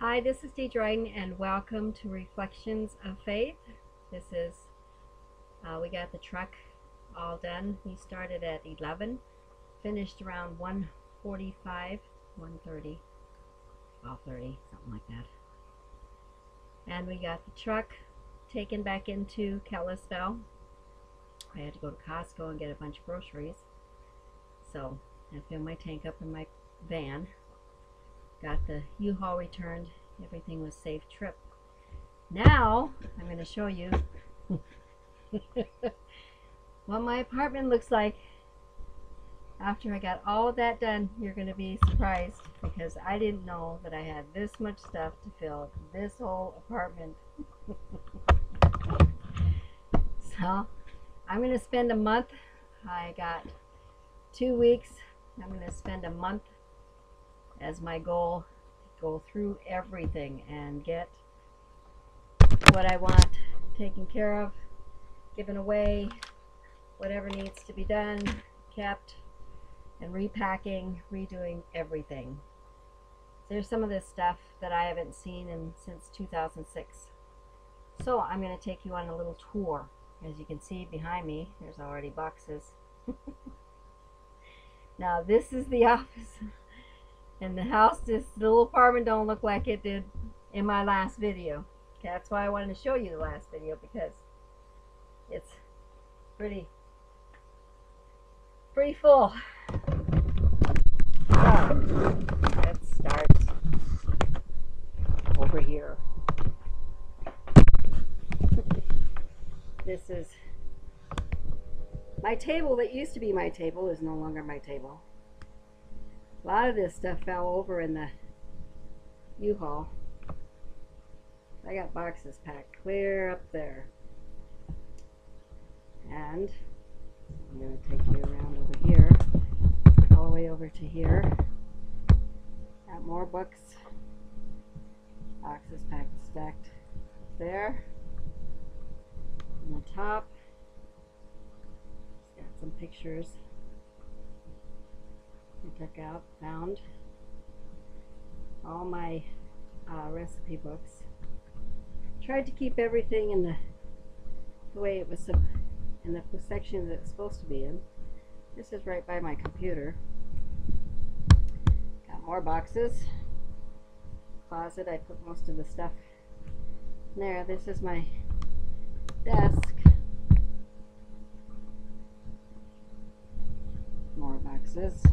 Hi, this is Dee Dryden, and welcome to Reflections of Faith. This is, we got the truck all done. We started at 11, finished around 1:45, 1:30, 12:30, something like that. And we got the truck taken back into Kalispell. I had to go to Costco and get a bunch of groceries. So I filled my tank up in my van. Got the U-Haul returned. Everything was safe trip. Now I'm going to show you what my apartment looks like after I got all of that done. You're going to be surprised because I didn't know that I had this much stuff to fill this whole apartment. So I'm going to spend a month. I got 2 weeks. I'm going to spend a month as my goal to go through everything and get what I want taken care of, given away, whatever needs to be done, kept, and repacking, redoing everything. There's some of this stuff that I haven't seen since 2006. So I'm going to take you on a little tour. As you can see behind me, there's already boxes. Now this is the office. And the house, this little apartment don't look like it did in my last video. Okay, that's why I wanted to show you the last video, because it's pretty full. So let's start over here. This is my table that used to be my table is no longer my table. A lot of this stuff fell over in the U-Haul. I got boxes packed clear up there. And I'm going to take you around over here, all the way over to here. Got more books. Boxes packed, stacked there. On the top, it's got some pictures I took out, found all my recipe books. Tried to keep everything in the way it was in the section that it's supposed to be in. This is right by my computer. Got more boxes. Closet, I put most of the stuff in there. This is my desk. More boxes.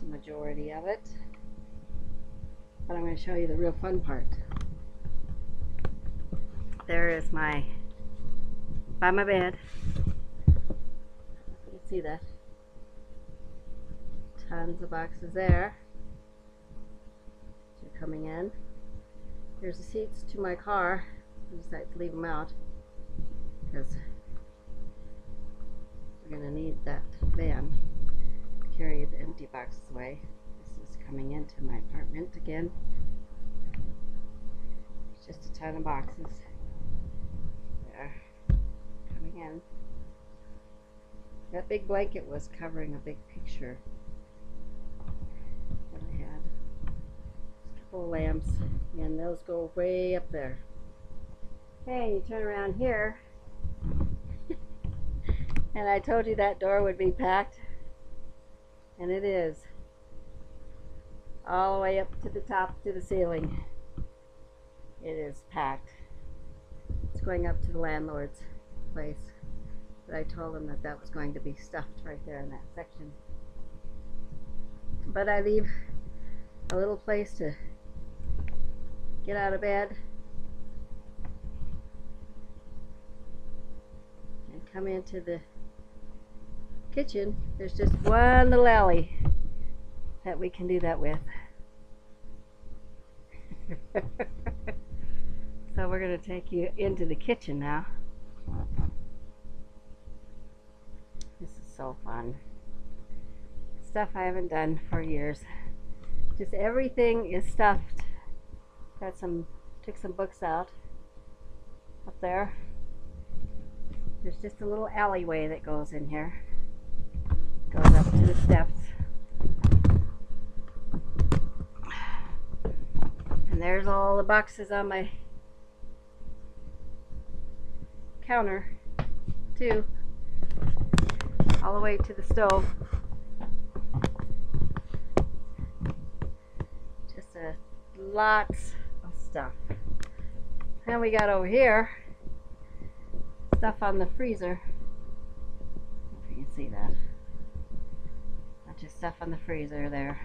Majority of it, but I'm going to show you the real fun part. There is by my bed. You can see that. Tons of boxes there. So you're coming in. Here's the seats to my car. I decided to leave them out because we're going to need that van. Carry the empty boxes away. This is coming into my apartment again. It's just a ton of boxes there coming in. That big blanket was covering a big picture that I had. Just a couple of lamps, and those go way up there. Okay, you turn around here, and I told you that door would be packed. And it is all the way up to the top, to the ceiling. It is packed. It's going up to the landlord's place, but I told him that that was going to be stuffed right there in that section. But I leave a little place to get out of bed and come into the kitchen. There's just one little alley that we can do that with. So we're going to take you into the kitchen now. This is so fun. Stuff I haven't done for years. Just everything is stuffed. Took some books out up there. There's just a little alleyway that goes in here. Goes up to the steps. And there's all the boxes on my counter too, all the way to the stove. Just lots of stuff. And we got over here stuff on the freezer. I don't know if you can see that. Bunch of stuff on the freezer there.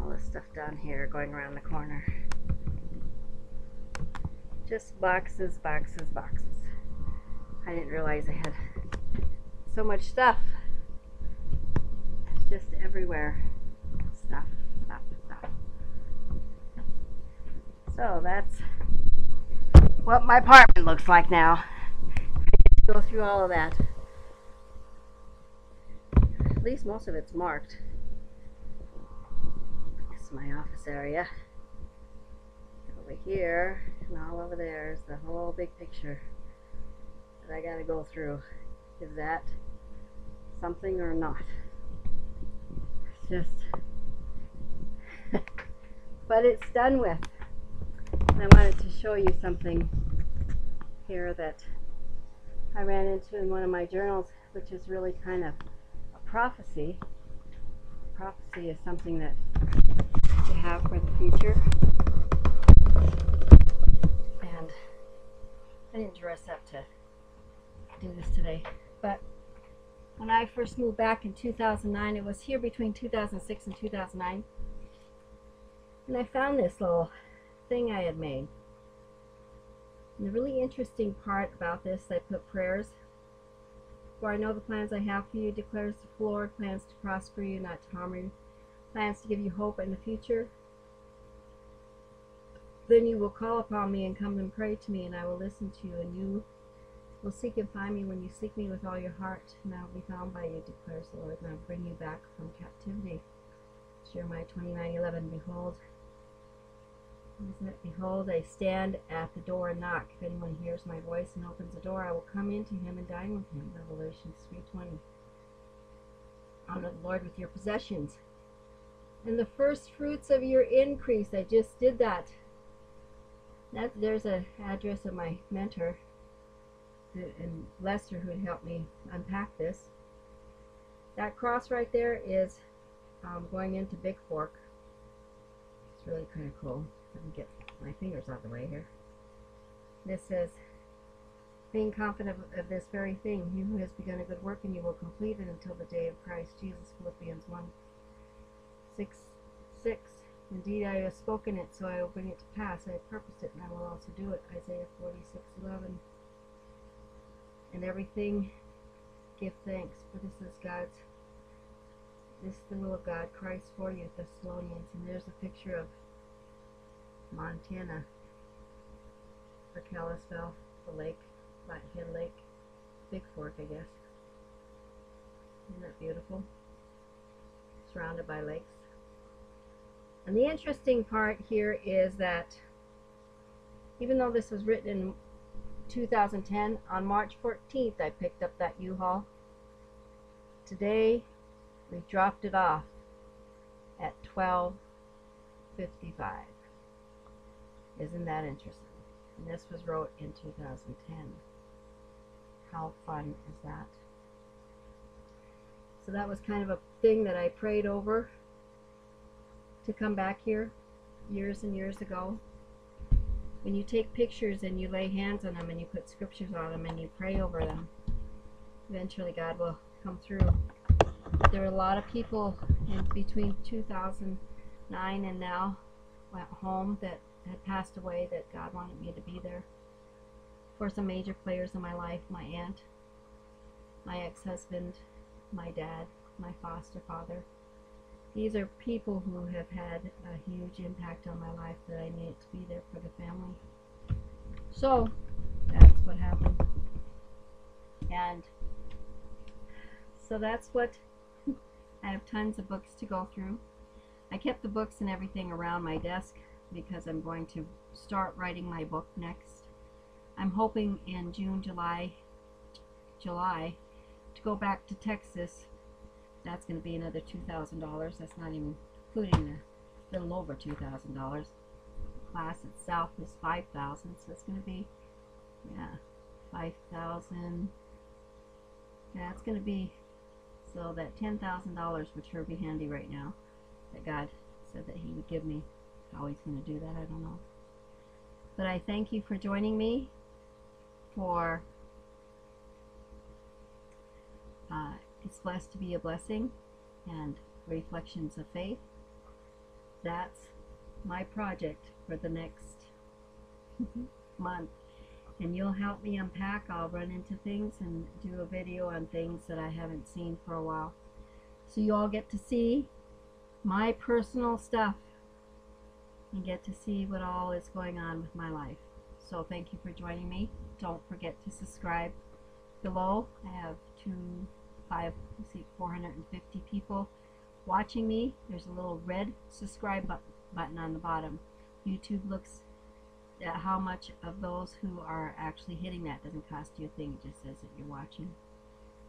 All this stuff down here going around the corner. Just boxes, boxes, boxes. I didn't realize I had so much stuff. It's just everywhere. Stuff, stuff, stuff. So that's what my apartment looks like now. I get to go through all of that. At least most of it's marked. This is my office area. Over here and all over there is the whole big picture that I gotta go through. Is that something or not? It's just but it's done with. And I wanted to show you something here that I ran into in one of my journals, which is really kind of a prophecy. Prophecy is something that you have for the future. And I didn't dress up to do this today, but when I first moved back in 2009, it was here between 2006 and 2009, and I found this little thing I had made. And the really interesting part about this, I put prayers. For I know the plans I have for you, declares the Lord, plans to prosper you, not to harm you, plans to give you hope in the future. Then you will call upon me and come and pray to me, and I will listen to you, and you will seek and find me when you seek me with all your heart, and I will be found by you, declares the Lord, and I will bring you back from captivity. Jeremiah 29:11. Behold, behold, I stand at the door and knock. If anyone hears my voice and opens the door, I will come into him and dine with him. Revelation 3:20. Honor the Lord with your possessions and the first fruits of your increase. I just did that. There's an address of my mentor and Lester, who had helped me unpack this. That cross right there is going into Big Fork. It's really kind of cool. Let me get my fingers out of the way here. This says, being confident of this very thing, he who has begun a good work in you will complete it until the day of Christ Jesus. Philippians 1:6. Indeed, I have spoken it, so I will bring it to pass. I have purposed it, and I will also do it. Isaiah 46:11. And everything give thanks, for this is the will of God, Christ for you, Thessalonians. And there's a picture of Montana, or Kalispell, the lake, Flathead Lake, Big Fork, I guess. Isn't that beautiful? Surrounded by lakes. And the interesting part here is that even though this was written in 2010, on March 14th I picked up that U-Haul. Today we dropped it off at 12:55. Isn't that interesting? And this was wrote in 2010. How fun is that? So that was kind of a thing that I prayed over to come back here years and years ago. When you take pictures and you lay hands on them and you put scriptures on them and you pray over them, eventually God will come through. There were a lot of people in between 2009 and now went home that had passed away, that God wanted me to be there for. Some major players in my life: my aunt, my ex-husband, my dad, my foster father. These are people who have had a huge impact on my life that I needed to be there for the family. So that's what happened. And so that's what I have. Tons of books to go through. I kept the books and everything around my desk because I'm going to start writing my book next. I'm hoping in June, July to go back to Texas That's going to be another $2,000. That's not even including the little over $2,000. Class itself is $5,000, so it's going to be, yeah, 5,000. Yeah, it's going to be, so that $10,000, would sure be handy right now, that God said that he would give me. How he's going to do that, I don't know. But I thank you for joining me for It's Blessed to Be a Blessing and Reflections of Faith. That's my project for the next month. And you'll help me unpack. I'll run into things and do a video on things that I haven't seen for a while. So you all get to see my personal stuff and get to see what all is going on with my life. So thank you for joining me. Don't forget to subscribe below. I have 450 people watching me. There's a little red subscribe button on the bottom. YouTube looks at how much of those who are actually hitting that. Doesn't cost you a thing, it just says that you're watching.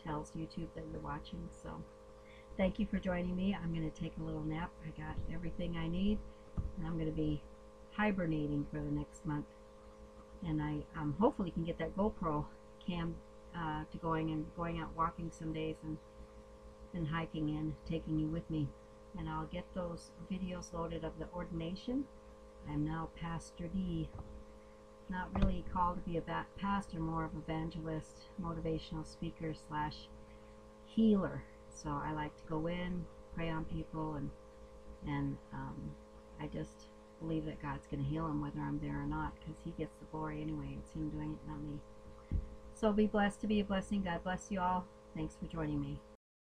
Tells YouTube that you're watching. So thank you for joining me. I'm going to take a little nap. I got everything I need, and I'm going to be hibernating for the next month. And I hopefully can get that GoPro cam to going out walking some days and hiking and taking you with me. And I'll get those videos loaded of the ordination. I'm now Pastor D. Not really called to be a pastor, more of evangelist, motivational speaker / healer. So I like to go in, pray on people, and I just believe that God's going to heal them whether I'm there or not, because he gets the glory anyway. It's him doing it, not me. So be blessed to be a blessing. God bless you all. Thanks for joining me.